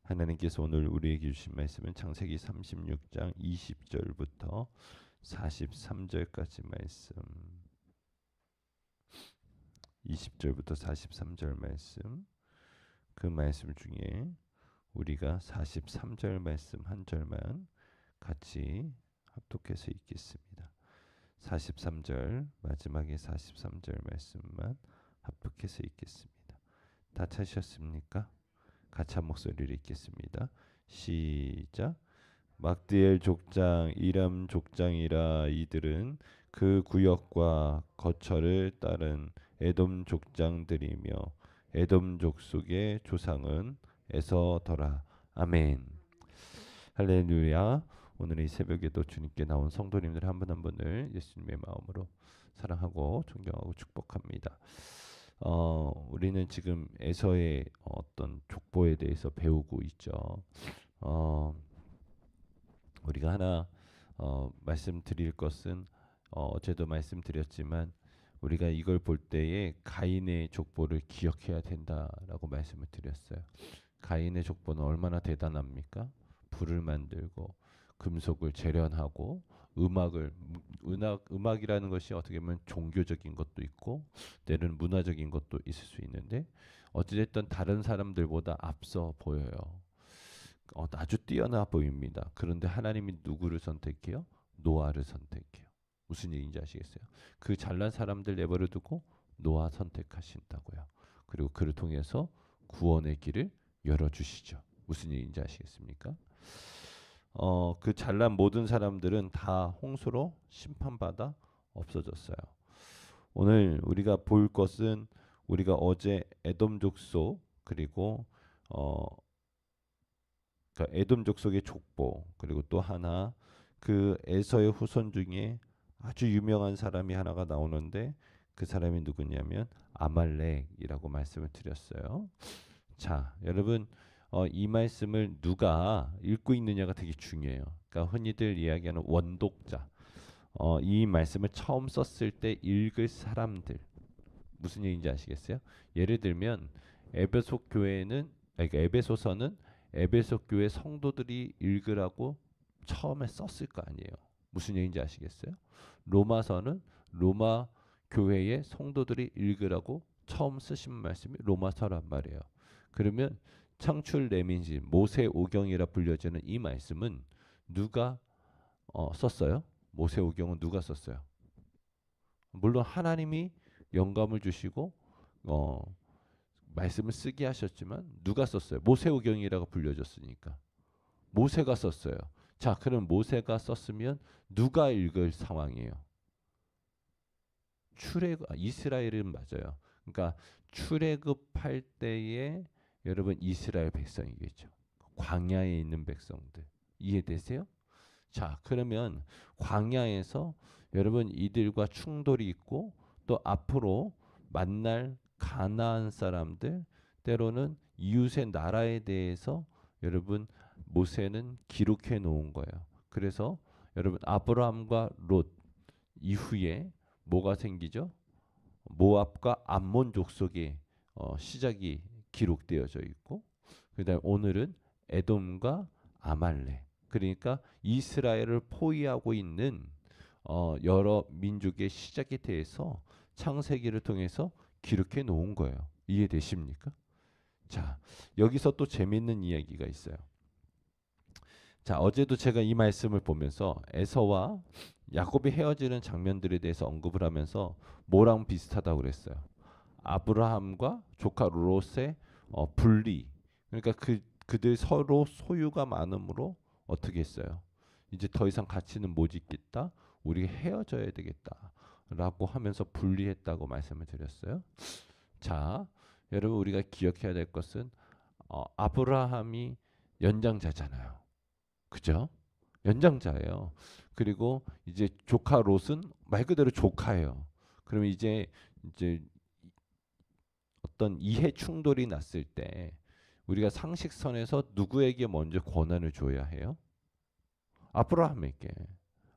하나님께서 오늘 우리에게 주신 말씀은 창세기 36장 20절부터 43절까지 말씀. 20절부터 43절 말씀. 그 말씀 중에 우리가 43절 말씀 한 절만 같이 합독해서 읽겠습니다. 43절 마지막에 43절 말씀만 합독해서 읽겠습니다. 다 찾으셨습니까? 같이 한 목소리를 읽겠습니다. 시작. 막디엘 족장 이람 족장이라 이들은 그 구역과 거처를 따른 에돔 족장들이며 에돔 족속의 조상은 에서더라. 아멘. 할렐루야. 오늘 이 새벽에도 주님께 나온 성도님들 한 분 한 분을 예수님의 마음으로 사랑하고 존경하고 축복합니다. 우리는 지금 에서의 어떤 족보에 대해서 배우고 있죠. 우리가 하나 말씀드릴 것은 어제도 말씀드렸지만 우리가 이걸 볼 때에 가인의 족보를 기억해야 된다라고 말씀을 드렸어요. 가인의 족보는 얼마나 대단합니까? 불을 만들고 금속을 재련하고 음악이라는 것이 어떻게 보면 종교적인 것도 있고 때로는 문화적인 것도 있을 수 있는데 어찌됐든 다른 사람들보다 앞서 보여요. 아주 뛰어나 보입니다. 그런데 하나님이 누구를 선택해요? 노아를 선택해요. 무슨 얘기인지 아시겠어요? 그 잘난 사람들 내버려 두고 노아 선택하신다고요. 그리고 그를 통해서 구원의 길을 열어주시죠. 무슨 얘기인지 아시겠습니까? 그 잘난 모든 사람들은 다 홍수로 심판받아 없어졌어요. 오늘 우리가 볼 것은 우리가 어제 에돔 족속 그리고 그러니까 에돔 족속의 족보 그리고 또 하나 그 에서의 후손 중에 아주 유명한 사람이 하나가 나오는데 그 사람이 누구냐면 아말렉이라고 말씀을 드렸어요. 자, 여러분 이 말씀을 누가 읽고 있느냐가 되게 중요해요. 그러니까 흔히들 이야기하는 원독자. 이 말씀을 처음 썼을 때 읽을 사람들 무슨 얘기인지 아시겠어요? 예를 들면 에베소 교회는 그러니까 에베소서는 에베소 교회 성도들이 읽으라고 처음에 썼을 거 아니에요. 무슨 얘기인지 아시겠어요? 로마서는 로마 교회의 성도들이 읽으라고 처음 쓰신 말씀이 로마서란 말이에요. 그러면 창출 레민지 모세오경이라 불려지는 이 말씀은 누가 썼어요? 모세오경은 누가 썼어요? 물론 하나님이 영감을 주시고 말씀을 쓰게 하셨지만 누가 썼어요? 모세오경이라고 불려졌으니까 모세가 썼어요. 자, 그럼 모세가 썼으면 누가 읽을 상황이에요? 이스라엘은 맞아요. 그러니까 출애굽할 때에 여러분 이스라엘 백성이겠죠. 광야에 있는 백성들 이해되세요? 자, 그러면 광야에서 여러분 이들과 충돌이 있고 또 앞으로 만날 가나안 사람들 때로는 이웃의 나라에 대해서 여러분 모세는 기록해 놓은 거예요. 그래서 여러분 아브라함과 롯 이후에 뭐가 생기죠? 모압과 암몬 족속의 시작이 기록되어져 있고 그다음 오늘은 에돔과 아말렉 그러니까 이스라엘을 포위하고 있는 여러 민족의 시작에 대해서 창세기를 통해서 기록해 놓은 거예요. 이해되십니까? 자, 여기서 또 재밌는 이야기가 있어요. 자, 어제도 제가 이 말씀을 보면서 에서와 야곱이 헤어지는 장면들에 대해서 언급을 하면서 뭐랑 비슷하다고 그랬어요. 아브라함과 조카 롯의 분리. 그러니까 그들 서로 소유가 많으므로 어떻게 했어요? 이제 더 이상 가치는 못 있겠다. 우리 헤어져야 되겠다라고 하면서 분리했다고 말씀을 드렸어요. 자, 여러분 우리가 기억해야 될 것은 아브라함이 연장자잖아요. 그죠? 연장자예요. 그리고 이제 조카 롯은 말 그대로 조카예요. 그러면 이제 어떤 이해 충돌이 났을 때 우리가 상식선에서 누구에게 먼저 권한을 줘야 해요? 아브라함에게.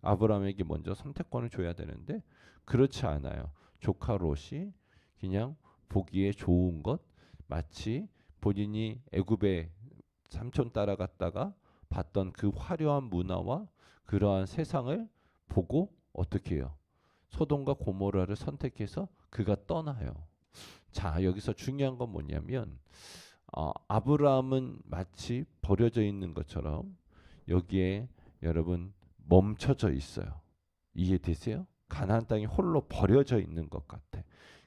아브라함에게 먼저 선택권을 줘야 되는데 그렇지 않아요. 조카 롯이 그냥 보기에 좋은 것 마치 본인이 애굽에 삼촌 따라갔다가 봤던 그 화려한 문화와 그러한 세상을 보고 어떻게 해요? 소돔과 고모라를 선택해서 그가 떠나요. 자, 여기서 중요한 건 뭐냐면 아브라함은 마치 버려져 있는 것처럼 여기에 여러분 멈춰져 있어요. 이해되세요? 가나안 땅에 홀로 버려져 있는 것 같아.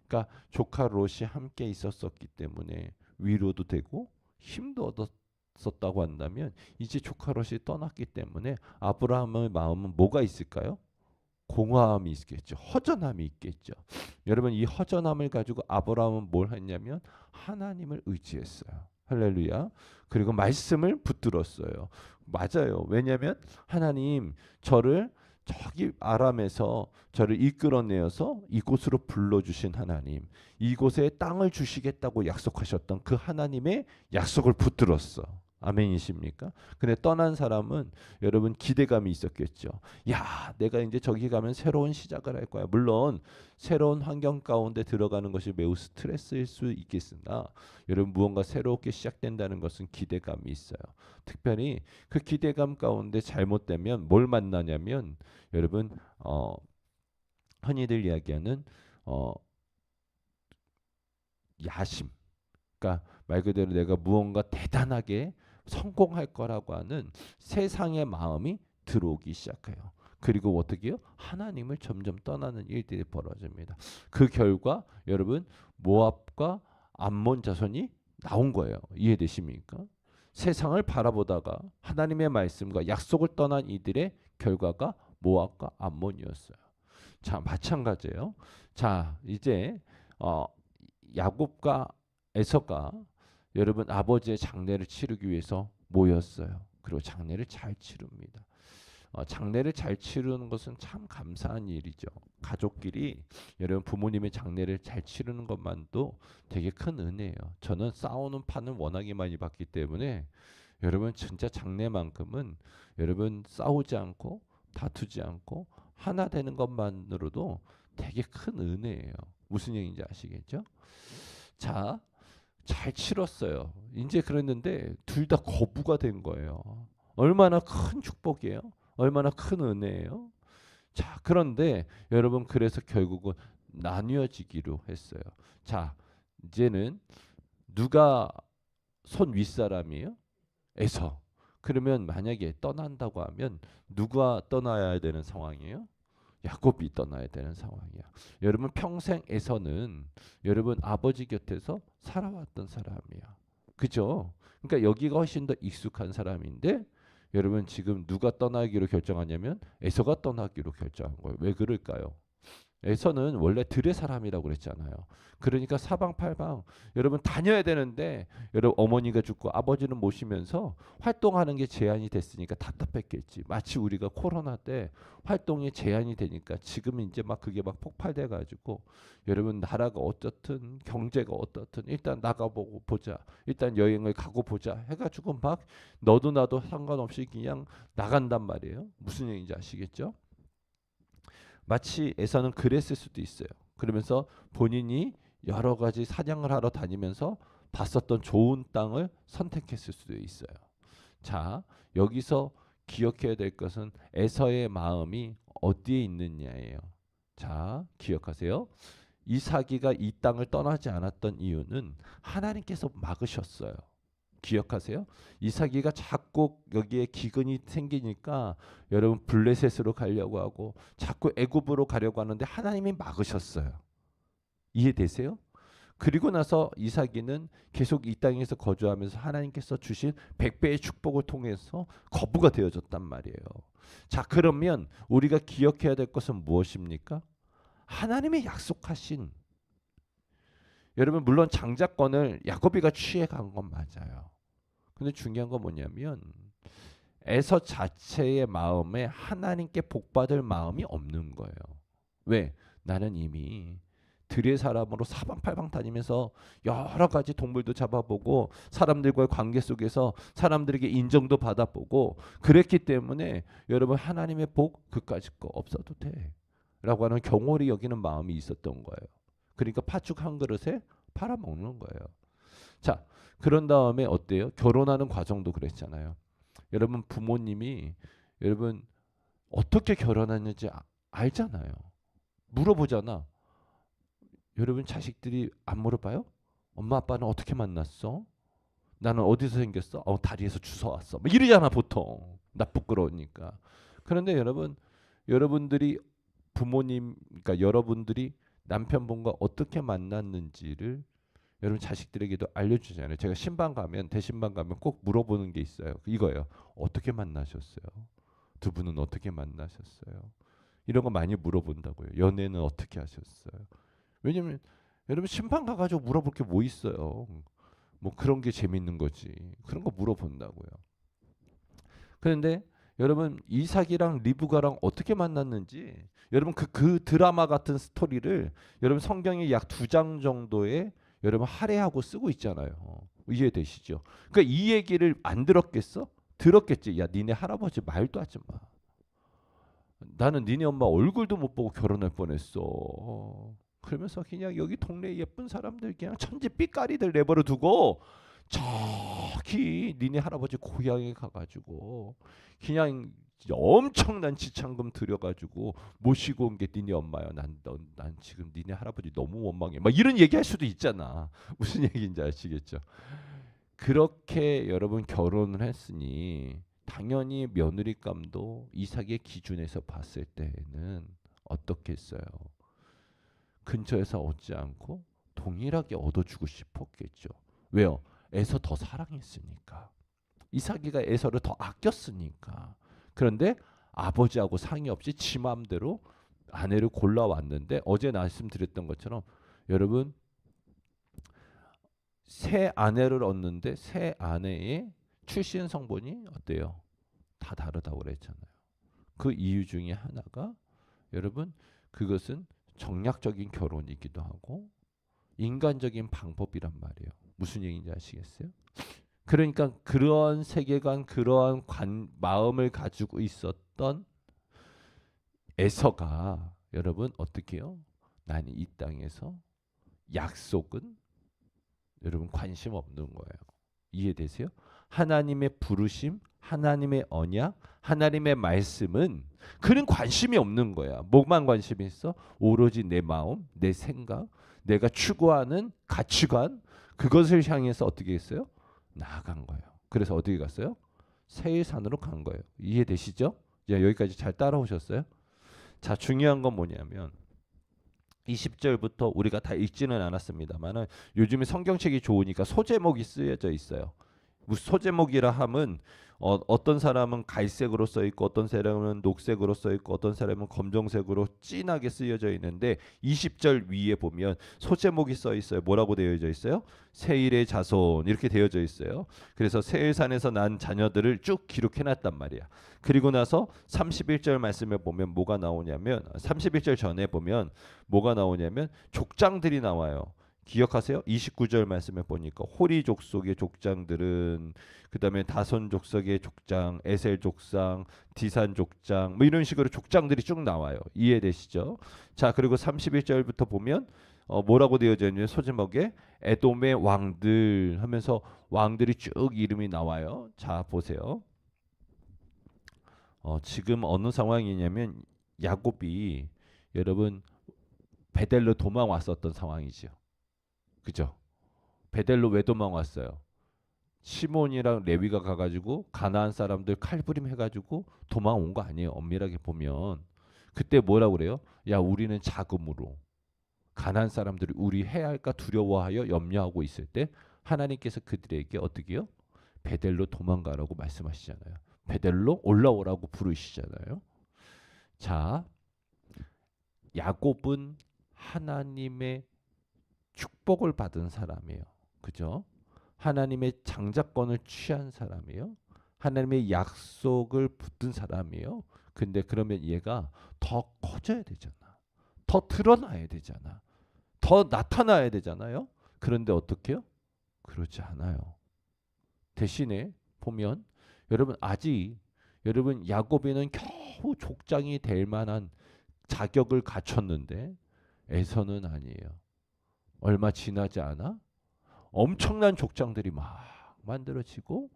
그러니까 조카 롯이 함께 있었었기 때문에 위로도 되고 힘도 얻었었다고 한다면 이제 조카 롯이 떠났기 때문에 아브라함의 마음은 뭐가 있을까요? 공허함이 있겠죠. 허전함이 있겠죠. 여러분 이 허전함을 가지고 아브라함은 뭘 했냐면 하나님을 의지했어요. 할렐루야. 그리고 말씀을 붙들었어요. 맞아요. 왜냐하면 하나님 저를 저기 아람에서 저를 이끌어내어서 이곳으로 불러주신 하나님, 이곳에 땅을 주시겠다고 약속하셨던 그 하나님의 약속을 붙들었어. 아멘이십니까? 근데 떠난 사람은 여러분 기대감이 있었겠죠. 야, 내가 이제 저기 가면 새로운 시작을 할 거야. 물론 새로운 환경 가운데 들어가는 것이 매우 스트레스일 수 있겠으나 여러분 무언가 새롭게 시작된다는 것은 기대감이 있어요. 특별히 그 기대감 가운데 잘못되면 뭘 만나냐면 여러분 흔히들 이야기하는 야심. 그러니까 말 그대로 내가 무언가 대단하게 성공할 거라고 하는 세상의 마음이 들어오기 시작해요. 그리고 어떻게 해요? 하나님을 점점 떠나는 일들이 벌어집니다. 그 결과 여러분 모압과 암몬 자손이 나온 거예요. 이해되십니까? 세상을 바라보다가 하나님의 말씀과 약속을 떠난 이들의 결과가 모압과 암몬이었어요. 자, 마찬가지예요. 자, 이제 야곱과 에서가 여러분 아버지의 장례를 치르기 위해서 모였어요. 그리고 장례를 잘 치릅니다. 장례를 잘 치르는 것은 참 감사한 일이죠. 가족끼리 여러분 부모님의 장례를 잘 치르는 것만도 되게 큰 은혜예요. 저는 싸우는 판을 워낙에 많이 봤기 때문에 여러분 진짜 장례만큼은 여러분 싸우지 않고 다투지 않고 하나 되는 것만으로도 되게 큰 은혜예요. 무슨 얘기인지 아시겠죠? 자, 잘 치렀어요. 이제 그랬는데 둘 다 거부가 된 거예요. 얼마나 큰 축복이에요. 얼마나 큰 은혜예요. 자, 그런데 여러분 그래서 결국은 나뉘어지기로 했어요. 자, 이제는 누가 손 윗사람이에요? 에서. 그러면 만약에 떠난다고 하면 누가 떠나야 되는 상황이에요? 야곱이 떠나야 되는 상황이야. 여러분 평생 에서는 여러분 아버지 곁에서 살아왔던 사람이야. 그죠? 그러니까 여기가 훨씬 더 익숙한 사람인데 여러분 지금 누가 떠나기로 결정하냐면 에서가 떠나기로 결정한 거예요. 왜 그럴까요? 에서는 원래 들의 사람이라고 그랬잖아요. 그러니까 사방팔방 여러분 다녀야 되는데 여러분 어머니가 죽고 아버지는 모시면서 활동하는 게 제한이 됐으니까 답답했겠지. 마치 우리가 코로나 때 활동이 제한이 되니까 지금 이제 막 그게 막 폭발돼 가지고 여러분 나라가 어떻든 경제가 어떻든 일단 나가보고 보자. 일단 여행을 가고 보자 해가지고 막 너도 나도 상관없이 그냥 나간단 말이에요. 무슨 얘기인지 아시겠죠? 마치 에서는 그랬을 수도 있어요. 그러면서 본인이 여러 가지 사냥을 하러 다니면서 봤었던 좋은 땅을 선택했을 수도 있어요. 자, 여기서 기억해야 될 것은 에서의 마음이 어디에 있느냐예요. 자, 기억하세요. 이삭이가 이 땅을 떠나지 않았던 이유는 하나님께서 막으셨어요. 기억하세요? 이삭이가 자꾸 여기에 기근이 생기니까 여러분 블레셋으로 가려고 하고 자꾸 애굽으로 가려고 하는데 하나님이 막으셨어요. 이해되세요? 그리고 나서 이삭이는 계속 이 땅에서 거주하면서 하나님께서 주신 100배의 축복을 통해서 거부가 되어졌단 말이에요. 자, 그러면 우리가 기억해야 될 것은 무엇입니까? 하나님의 약속하신 여러분 물론 장자권을 야곱이가 취해간 건 맞아요. 근데 중요한 건 뭐냐면 에서 자체의 마음에 하나님께 복받을 마음이 없는 거예요. 왜? 나는 이미 들의 사람으로 사방팔방 다니면서 여러 가지 동물도 잡아보고 사람들과의 관계 속에서 사람들에게 인정도 받아보고 그랬기 때문에 여러분 하나님의 복 그까짓 거 없어도 돼 라고 하는 경홀히 여기는 마음이 있었던 거예요. 그러니까 팥죽 한 그릇에 팔아먹는 거예요. 자, 그런 다음에 어때요? 결혼하는 과정도 그랬잖아요. 여러분 부모님이 여러분 어떻게 결혼했는지 알잖아요. 물어보잖아. 여러분 자식들이 안 물어봐요? 엄마 아빠는 어떻게 만났어? 나는 어디서 생겼어? 다리에서 주워왔어. 뭐 이러잖아 보통. 나 부끄러우니까. 그런데 여러분, 여러분들이 부모님, 그러니까 여러분들이 남편분과 어떻게 만났는지를 여러분 자식들에게도 알려주잖아요. 제가 신방 가면 대신방 가면 꼭 물어보는 게 있어요. 이거예요. 어떻게 만나셨어요? 두 분은 어떻게 만나셨어요? 이런 거 많이 물어본다고요. 연애는 어떻게 하셨어요? 왜냐면 여러분 신방 가가지고 물어볼 게 뭐 있어요? 뭐 그런 게 재밌는 거지. 그런 거 물어본다고요. 그런데 여러분 이삭이랑 리브가랑 어떻게 만났는지 여러분 그 드라마 같은 스토리를 여러분 성경에 약 2장 정도에 여러분 할애하고 쓰고 있잖아요. 이해되시죠? 그러니까 이 얘기를 안 들었겠어? 들었겠지. 야 니네 할아버지 말도 하지 마. 나는 니네 엄마 얼굴도 못 보고 결혼할 뻔했어. 그러면서 그냥 여기 동네 예쁜 사람들 그냥 천지 삐까리들 내버려 두고 저기 니네 할아버지 고향에 가가지고 그냥 엄청난 지참금 들여가지고 모시고 온 게 니네 엄마야. 난 지금 니네 할아버지 너무 원망해. 막 이런 얘기할 수도 있잖아. 무슨 얘기인지 아시겠죠? 그렇게 여러분 결혼을 했으니 당연히 며느리감도 이삭의 기준에서 봤을 때는 어떻겠어요? 근처에서 얻지 않고 동일하게 얻어주고 싶었겠죠. 왜요? 에서 더 사랑했으니까. 이삭이가 에서를 더 아꼈으니까. 그런데 아버지하고 상의 없이 지 마음대로 아내를 골라왔는데 어제 말씀드렸던 것처럼 여러분 새 아내를 얻는데 새 아내의 출신 성분이 어때요? 다 다르다고 그랬잖아요. 그 이유 중에 하나가 여러분 그것은 정략적인 결혼이기도 하고 인간적인 방법이란 말이에요. 무슨 얘기인지 아시겠어요? 그러니까 그러한 세계관, 그러한 마음을 가지고 있었던 에서가 여러분 어떻게 해요? 나는 이 땅에서 약속은 여러분 관심 없는 거예요. 이해되세요? 하나님의 부르심, 하나님의 언약, 하나님의 말씀은 그는 관심이 없는 거야. 뭐만 관심이 있어? 오로지 내 마음, 내 생각, 내가 추구하는 가치관 그것을 향해서 어떻게 했어요? 나아간 거예요. 그래서 어디에 갔어요? 세일산으로 간 거예요. 이해되시죠? 야, 여기까지 잘 따라오셨어요? 자, 중요한 건 뭐냐면 20절부터 우리가 다 읽지는 않았습니다만은 요즘에 성경책이 좋으니까 소제목이 쓰여져 있어요. 소제목이라 함은 어떤 사람은 갈색으로 써 있고 어떤 사람은 녹색으로 써 있고 어떤 사람은 검정색으로 진하게 쓰여져 있는데 20절 위에 보면 소제목이 써 있어요. 뭐라고 되어져 있어요? 세일의 자손 이렇게 되어져 있어요. 그래서 세일산에서 난 자녀들을 쭉 기록해 놨단 말이야. 그리고 나서 31절 말씀에 보면 뭐가 나오냐면 31절 전에 보면 뭐가 나오냐면 족장들이 나와요. 기억하세요? 29절 말씀에 보니까 호리 족속의 족장들은 그다음에 다손 족속의 족장, 에셀 족장, 디산 족장 뭐 이런 식으로 족장들이 쭉 나와요. 이해되시죠? 자, 그리고 31절부터 보면 뭐라고 되어져 있냐면 소제목에 에돔의 왕들 하면서 왕들이 쭉 이름이 나와요. 자, 보세요. 지금 어느 상황이냐면 야곱이 여러분 베델로 도망 왔었던 상황이죠. 그죠? 베델로 왜 도망 왔어요? 시몬이랑 레위가 가가지고 가나안 사람들 칼부림 해가지고 도망 온 거 아니에요. 엄밀하게 보면 그때 뭐라고 그래요? 야, 우리는 자금으로 가나안 사람들이 우리 해할까 두려워하여 염려하고 있을 때 하나님께서 그들에게 어떻게 해요? 베델로 도망가라고 말씀하시잖아요. 베델로 올라오라고 부르시잖아요. 자, 야곱은 하나님의 축복을 받은 사람이에요. 그죠? 하나님의 장자권을 취한 사람이에요. 하나님의 약속을 붙든 사람이에요. 근데 그러면 얘가 더 커져야 되잖아. 더 드러나야 되잖아. 더 나타나야 되잖아요. 그런데 어떻게 해요? 그렇지 않아요. 대신에 보면 여러분 아직 여러분 야곱이는 겨우 족장이 될 만한 자격을 갖췄는데 에서는 아니에요. 얼마 지나지 않아 엄청난 족장들이 막 만들어지고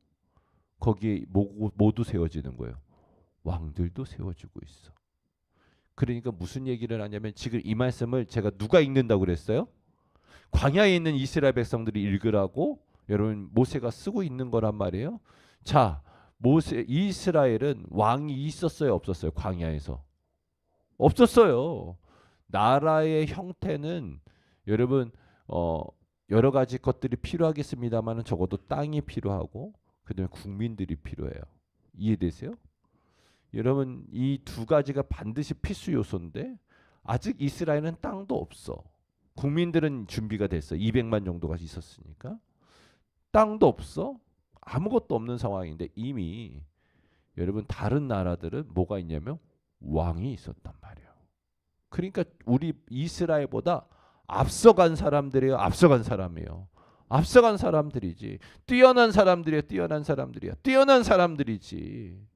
거기에 모두 세워지는 거예요. 왕들도 세워지고 있어. 그러니까 무슨 얘기를 하냐면 지금 이 말씀을 제가 누가 읽는다고 그랬어요? 광야에 있는 이스라엘 백성들이 읽으라고 여러분 모세가 쓰고 있는 거란 말이에요. 자, 모세 이스라엘은 왕이 있었어요, 없었어요? 광야에서 없었어요. 나라의 형태는 여러분 여러 가지 것들이 필요하겠습니다만은 적어도 땅이 필요하고 그다음에 국민들이 필요해요. 이해되세요? 여러분 이 두 가지가 반드시 필수 요소인데 아직 이스라엘은 땅도 없어. 국민들은 준비가 됐어. 200만 정도가 있었으니까. 땅도 없어. 아무것도 없는 상황인데 이미 여러분 다른 나라들은 뭐가 있냐면 왕이 있었단 말이에요. 그러니까 우리 이스라엘보다 앞서간 사람들이에요. 앞서간 사람이에요. 앞서간 사람들이지. 뛰어난 사람들이에요. 뛰어난 사람들이야. 뛰어난 사람들이지.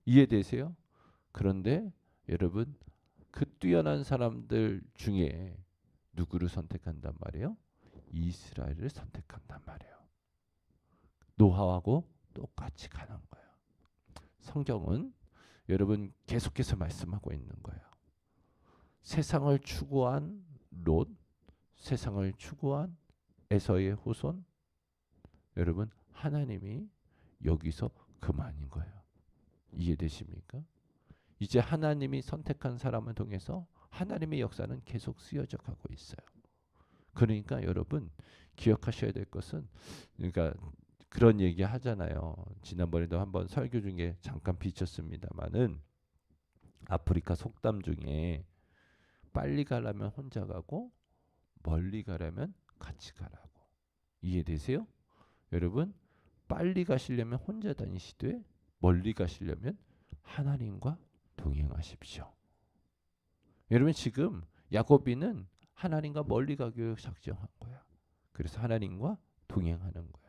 이해되세요? 그런데 여러분 그 뛰어난 사람들 중에 누구를 선택한단 말이에요? 이스라엘을 선택한단 말이에요. 노아하고 똑같이 가는 거예요. 성경은 여러분 계속해서 말씀하고 있는 거예요. 세상을 추구한 롯, 세상을 추구한 에서의 후손, 여러분 하나님이 여기서 그만인 거예요. 이해되십니까? 이제 하나님이 선택한 사람을 통해서 하나님의 역사는 계속 쓰여져 가고 있어요. 그러니까 여러분 기억하셔야 될 것은 그러니까 그런 얘기 하잖아요. 지난번에도 한번 설교 중에 잠깐 비쳤습니다만은 아프리카 속담 중에 빨리 가려면 혼자 가고 멀리 가려면 같이 가라고. 이해되세요? 여러분 빨리 가시려면 혼자 다니시되 멀리 가시려면 하나님과 동행하십시오. 여러분 지금 야고비는 하나님과 멀리 가기로 작정한 거야. 그래서 하나님과 동행하는 거야.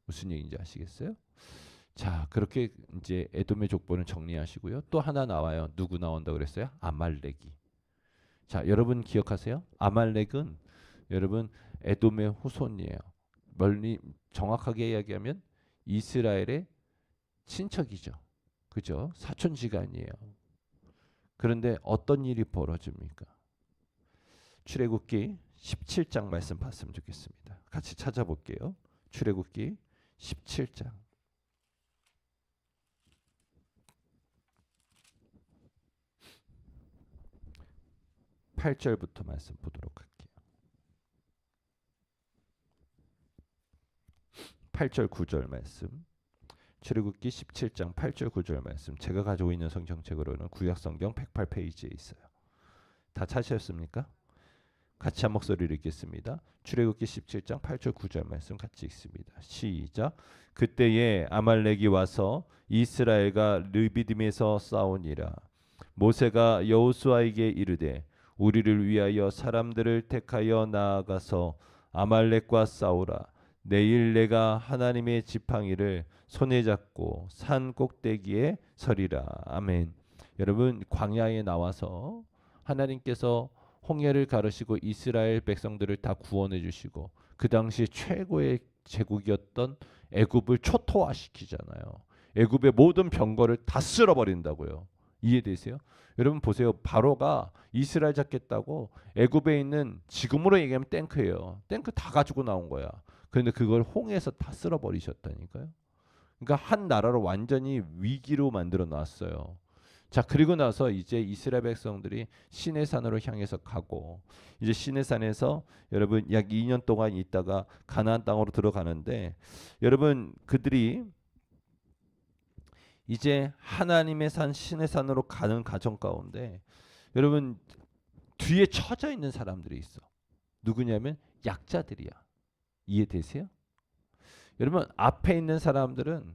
무슨 얘기인지 아시겠어요? 자, 그렇게 이제 에돔의 족보는 정리하시고요. 또 하나 나와요. 누구 나온다 그랬어요? 아말렉이. 자, 여러분 기억하세요? 아말렉은 여러분 에돔의 후손이에요. 멀리 정확하게 이야기하면 이스라엘의 친척이죠. 그죠? 사촌지간이에요. 그런데 어떤 일이 벌어집니까? 출애굽기 17장 말씀 봤으면 좋겠습니다. 같이 찾아볼게요. 출애굽기 17장 8절부터 말씀 보도록 할게요. 8절 9절 말씀. 출애굽기 17장 8절 9절 말씀. 제가 가지고 있는 성경책으로는 구약성경 108페이지에 있어요. 다 찾으셨습니까? 같이 한 목소리로 읽겠습니다. 출애굽기 17장 8절 9절 말씀 같이 읽습니다. 시작. 그때에 아말렉이 와서 이스라엘과 르비딤에서 싸우니라. 모세가 여호수아에게 이르되 우리를 위하여 사람들을 택하여 나아가서 아말렉과 싸우라. 내일 내가 하나님의 지팡이를 손에 잡고 산 꼭대기에 서리라. 아멘. 여러분 광야에 나와서 하나님께서 홍해를 가르시고 이스라엘 백성들을 다 구원해 주시고 그 당시 최고의 제국이었던 애굽을 초토화시키잖아요. 애굽의 모든 병거를 다 쓸어버린다고요. 이해되세요? 여러분 보세요. 바로가 이스라엘 잡겠다고 애굽에 있는 지금으로 얘기하면 탱크예요. 탱크 다 가지고 나온 거야. 그런데 그걸 홍해에서 다 쓸어버리셨다니까요. 그러니까 한 나라를 완전히 위기로 만들어 놨어요. 자, 그리고 나서 이제 이스라엘 백성들이 시내산으로 향해서 가고 이제 시내산에서 여러분 약 2년 동안 있다가 가나안 땅으로 들어가는데 여러분 그들이 이제 하나님의 산 시내산으로 가는 과정 가운데 여러분 뒤에 처져 있는 사람들이 있어. 누구냐면 약자들이야. 이해되세요? 여러분 앞에 있는 사람들은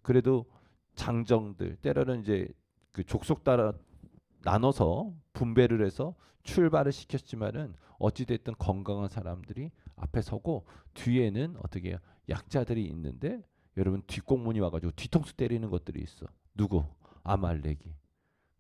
그래도 장정들 때로는 이제 그 족속 따라 나눠서 분배를 해서 출발을 시켰지만은 어찌 됐든 건강한 사람들이 앞에 서고 뒤에는 어떻게 해요? 약자들이 있는데 여러분 뒷공문이 와가지고 뒤통수 때리는 것들이 있어. 누구? 아말렉이.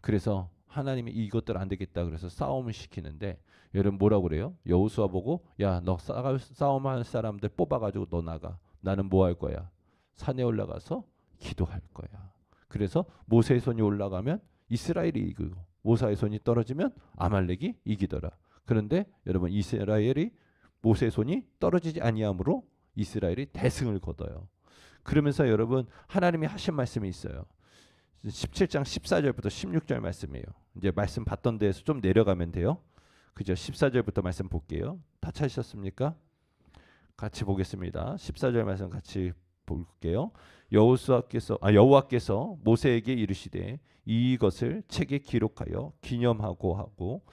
그래서 하나님이 이것들 안 되겠다 그래서 싸움을 시키는데 여러분 뭐라고 그래요? 여호수아 보고 야 너 싸움할 사람들 뽑아가지고 너 나가. 나는 뭐 할 거야? 산에 올라가서 기도할 거야. 그래서 모세의 손이 올라가면 이스라엘이 이기고 모세의 손이 떨어지면 아말렉이 이기더라. 그런데 여러분 이스라엘이 모세의 손이 떨어지지 아니하므로 이스라엘이 대승을 거둬요. 그러면서 여러분 하나님이 하신 말씀이 있어요. 17장 14절부터 16절 말씀이에요. 이제 말씀 봤던 데에서 좀 내려가면 돼요. 그죠? 14절부터 말씀 볼게요. 다 찾으셨습니까? 같이 보겠습니다. 14절 말씀 같이 볼게요. 여호와께서 모세에게 이르시되 이것을 책에 기록하여 기념하고 하고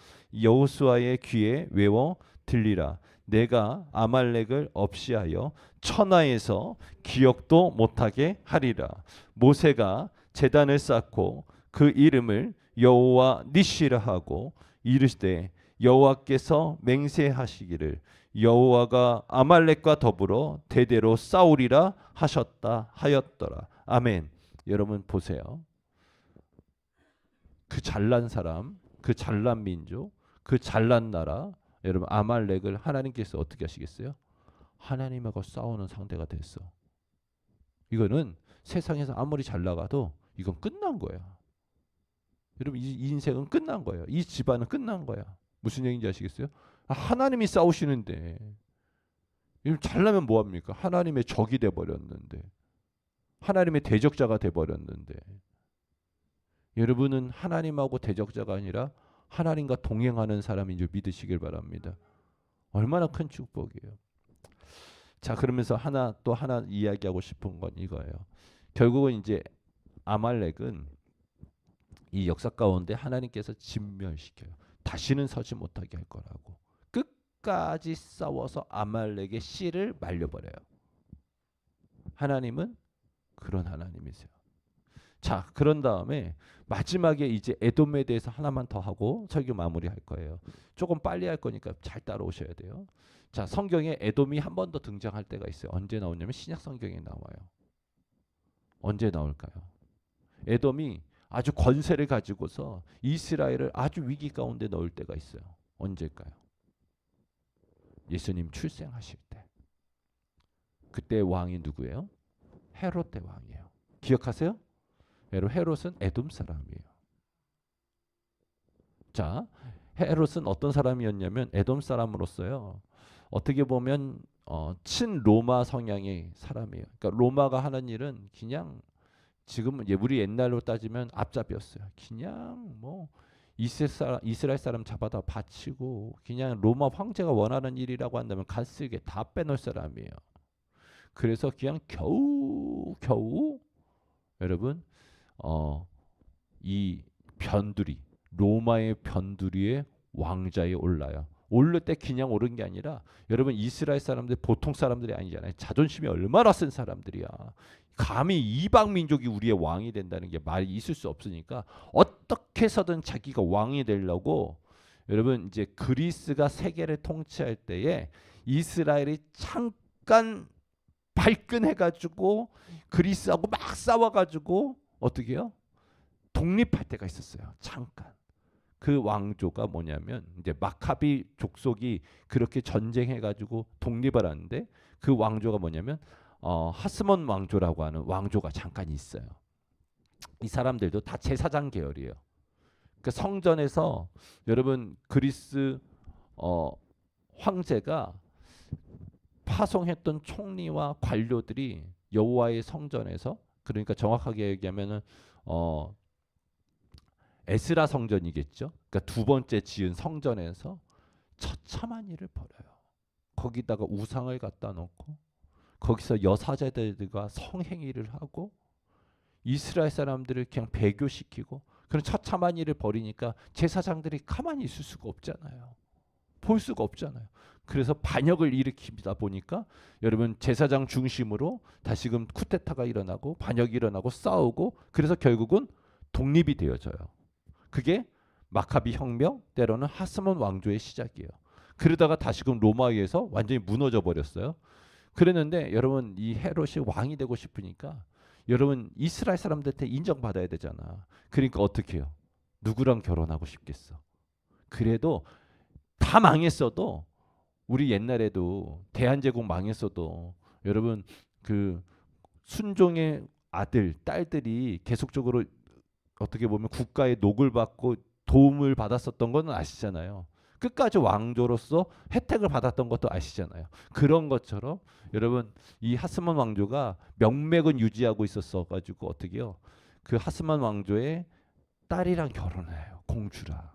여호수아의 귀에 외워 들리라. 내가 아말렉을 없이하여 천하에서 기억도 못하게 하리라. 모세가 제단을 쌓고 그 이름을 여호와 니시라 하고 이르시되 여호와께서 맹세하시기를 여호와가 아말렉과 더불어 대대로 싸우리라 하였더라. 아멘. 여러분 보세요. 그 잘난 사람, 그 잘난 민족, 그 잘난 나라, 여러분 아말렉을 하나님께서 어떻게 하시겠어요? 하나님하고 싸우는 상대가 됐어. 이거는 세상에서 아무리 잘 나가도 이건 끝난 거야. 여러분 이 인생은 끝난 거예요. 이 집안은 끝난 거야. 무슨 얘기인지 아시겠어요? 하나님이 싸우시는데 잘나면 뭐합니까? 하나님의 적이 돼버렸는데 하나님의 대적자가 돼버렸는데 여러분은 하나님하고 대적자가 아니라 하나님과 동행하는 사람인 줄 믿으시길 바랍니다. 얼마나 큰 축복이에요. 자 그러면서 또 하나 이야기하고 싶은 건 이거예요. 결국은 이제 아말렉은 이 역사 가운데 하나님께서 진멸시켜요. 다시는 서지 못하게 할 거라고. 끝까지 싸워서 아말렉의 씨를 말려버려요. 하나님은 그런 하나님이세요. 자 그런 다음에 마지막에 이제 에돔에 대해서 하나만 더 하고 설교 마무리할 거예요. 조금 빨리 할 거니까 잘 따라오셔야 돼요. 자 성경에 에돔이 한 번 더 등장할 때가 있어요. 언제 나오냐면 신약 성경에 나와요. 언제 나올까요? 에돔이 아주 권세를 가지고서 이스라엘을 아주 위기 가운데 넣을 때가 있어요. 언제일까요? 예수님 출생하실 때. 그때 왕이 누구예요? 헤롯 대왕이에요. 기억하세요? 헤롯은 에돔 사람이에요. 자, 헤롯은 어떤 사람이었냐면 에돔 사람으로서요. 어떻게 보면 친로마 성향의 사람이에요. 그러니까 로마가 하는 일은 그냥 지금 우리 옛날로 따지면 앞잡이였어요. 그냥 뭐 이스라엘 사람 잡아다 바치고 그냥 로마 황제가 원하는 일이라고 한다면 갓쓸게 다 빼놓을 사람이에요. 그래서 그냥 겨우 여러분 이 변두리 로마의 변두리에 왕자에 올라요. 오를 때 그냥 오른 게 아니라 여러분 이스라엘 사람들 보통 사람들이 아니잖아요. 자존심이 얼마나 센 사람들이야. 감히 이방 민족이 우리의 왕이 된다는 게 말이 있을 수 없으니까 어떻게 해서든 자기가 왕이 되려고 여러분 이제 그리스가 세계를 통치할 때에 이스라엘이 잠깐 발끈해가지고 그리스하고 막 싸워가지고 어떻게 해요? 독립할 때가 있었어요. 잠깐. 그 왕조가 뭐냐면 이제 마카비 족속이 그렇게 전쟁해가지고 독립을 하는데 그 왕조가 뭐냐면 하스몬 왕조라고 하는 왕조가 잠깐 있어요. 이 사람들도 다 제사장 계열이에요. 그 성전에서 여러분 그리스 황제가 파송했던 총리와 관료들이 여호와의 성전에서 그러니까 정확하게 얘기하면은 에스라 성전이겠죠. 그러니까 두 번째 지은 성전에서 처참한 일을 벌여요. 거기다가 우상을 갖다 놓고 거기서 여사제들과 성행위를 하고 이스라엘 사람들을 그냥 배교시키고 그런 처참한 일을 벌이니까 제사장들이 가만히 있을 수가 없잖아요. 볼 수가 없잖아요. 그래서 반역을 일으킵니다 보니까 여러분 제사장 중심으로 다시금 쿠데타가 일어나고 반역이 일어나고 싸우고 그래서 결국은 독립이 되어져요. 그게 마카비 혁명 때로는 하스몬 왕조의 시작이에요. 그러다가 다시금 로마에 의해서 완전히 무너져 버렸어요. 그랬는데 여러분 이 헤롯이 왕이 되고 싶으니까 여러분 이스라엘 사람들한테 인정받아야 되잖아. 그러니까 어떻게 해요? 누구랑 결혼하고 싶겠어? 그래도 다 망했어도 우리 옛날에도 대한제국 망했어도 여러분 그 순종의 아들, 딸들이 계속적으로 어떻게 보면 국가의 녹을 받고 도움을 받았었던 건 아시잖아요. 끝까지 왕조로서 혜택을 받았던 것도 아시잖아요. 그런 것처럼 여러분 이 하스만 왕조가 명맥은 유지하고 있었어 가지고 어떻게요? 그 하스만 왕조의 딸이랑 결혼해요. 공주랑.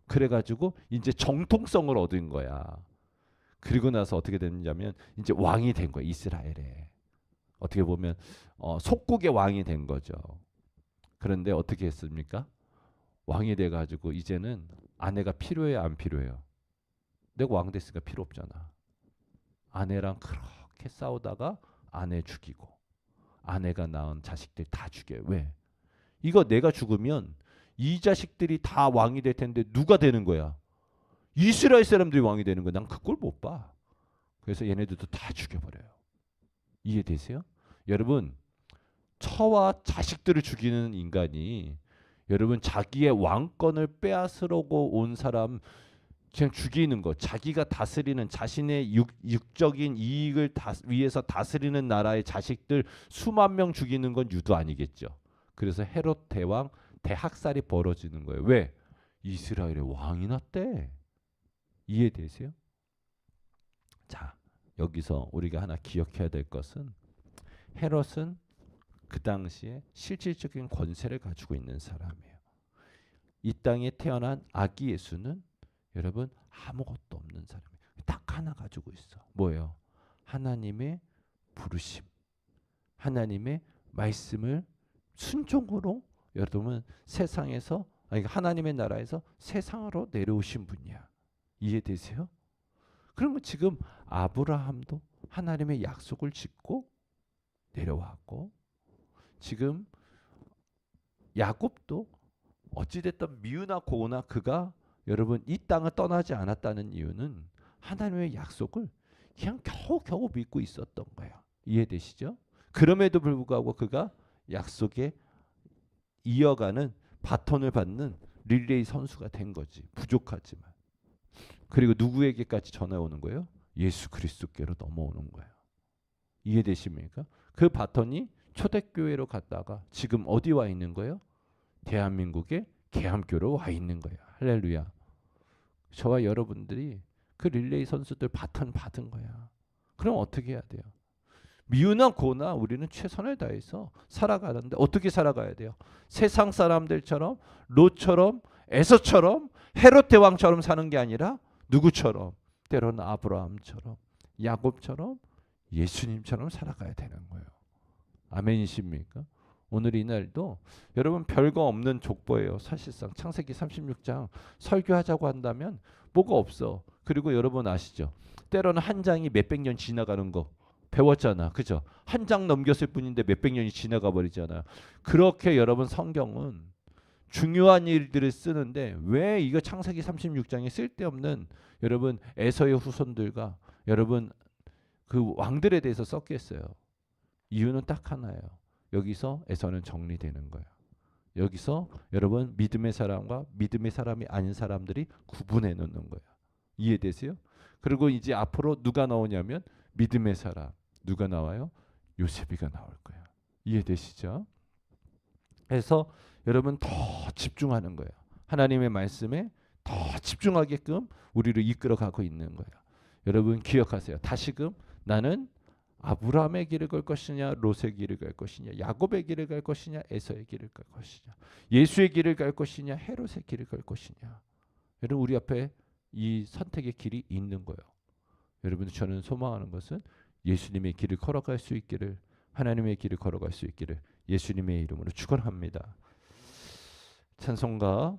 그래 가지고 이제 정통성을 얻은 거야. 그리고 나서 어떻게 됐냐면 이제 왕이 된 거야. 이스라엘에. 어떻게 보면 속국의 왕이 된 거죠. 그런데 어떻게 했습니까? 왕이 돼 가지고 이제는 아내가 필요해요, 안 필요해요? 내가 왕 됐으니까 필요 없잖아. 아내랑 그렇게 싸우다가 아내 죽이고 아내가 낳은 자식들 다 죽여요. 왜? 이거 내가 죽으면 이 자식들이 다 왕이 될 텐데 누가 되는 거야? 이스라엘 사람들이 왕이 되는 거야. 난 그걸 못 봐. 그래서 얘네들도 다 죽여버려요. 이해되세요? 여러분 처와 자식들을 죽이는 인간이 여러분 자기의 왕권을 빼앗으려고 온 사람 그냥 죽이는 거, 자기가 다스리는 자신의 육적인 이익을 위해서 다스리는 나라의 자식들 수만 명 죽이는 건 유도 아니겠죠. 그래서 헤롯 대왕 대학살이 벌어지는 거예요. 왜? 이스라엘의 왕이 났대. 이해되세요? 자, 여기서 우리가 하나 기억해야 될 것은 헤롯은 그 당시에 실질적인 권세를 가지고 있는 사람이에요. 이 땅에 태어난 아기 예수는 여러분 아무것도 없는 사람이에요. 딱 하나 가지고 있어. 뭐예요? 하나님의 부르심. 하나님의 말씀을 순종으로 여러분 세상에서 아니 하나님의 나라에서 세상으로 내려오신 분이야. 이해되세요? 그러면 지금 아브라함도 하나님의 약속을 짓고 내려왔고 지금 야곱도 어찌됐든 미우나 고우나 그가 여러분 이 땅을 떠나지 않았다는 이유는 하나님의 약속을 그냥 겨우겨우 믿고 있었던 거야. 이해되시죠? 그럼에도 불구하고 그가 약속에 이어가는 바톤을 받는 릴레이 선수가 된 거지. 부족하지만. 그리고 누구에게까지 전해 오는 거예요? 예수 그리스도께로 넘어오는 거예요. 이해되십니까? 그 바톤이 초대교회로 갔다가 지금 어디 와 있는 거예요? 대한민국의 계암교로 와 있는 거예요. 할렐루야. 저와 여러분들이 그 릴레이 선수들 바톤 받은 거야. 그럼 어떻게 해야 돼요? 미우나 고나 우리는 최선을 다해서 살아가는데 어떻게 살아가야 돼요? 세상 사람들처럼 롯처럼 에서처럼 헤롯 대왕처럼 사는 게 아니라 누구처럼? 때로는 아브라함처럼 야곱처럼 예수님처럼 살아가야 되는 거예요. 아멘이십니까? 오늘 이날도 여러분 별거 없는 족보예요. 사실상 창세기 36장 설교하자고 한다면 뭐가 없어. 그리고 여러분 아시죠? 때로는 한 장이 몇백 년 지나가는 거 배웠잖아. 그죠? 한 장 넘겼을 뿐인데 몇백 년이 지나가 버리잖아. 그렇게 여러분 성경은 중요한 일들을 쓰는데 왜 이거 창세기 36장에 쓸데없는 여러분 에서의 후손들과 여러분 그 왕들에 대해서 썼겠어요. 이유는 딱 하나예요. 여기서 에서는 정리되는 거예요. 여기서 여러분 믿음의 사람과 믿음의 사람이 아닌 사람들이 구분해 놓는 거예요. 이해되세요? 그리고 이제 앞으로 누가 나오냐면 믿음의 사람. 누가 나와요? 요셉이가 나올 거예요. 이해되시죠? 그래서 여러분 더 집중하는 거예요. 하나님의 말씀에 더 집중하게끔 우리를 이끌어가고 있는 거예요. 여러분 기억하세요. 다시금 나는 아브라함의 길을 갈 것이냐 롯의 길을 갈 것이냐 야곱의 길을 갈 것이냐 에서의 길을 갈 것이냐 예수의 길을 갈 것이냐 헤롯의 길을 갈 것이냐. 여러분 우리 앞에 이 선택의 길이 있는 거예요. 여러분 저는 소망하는 것은 예수님의 길을 걸어갈 수 있기를 하나님의 길을 걸어갈 수 있기를 예수님의 이름으로 축원합니다. 찬송가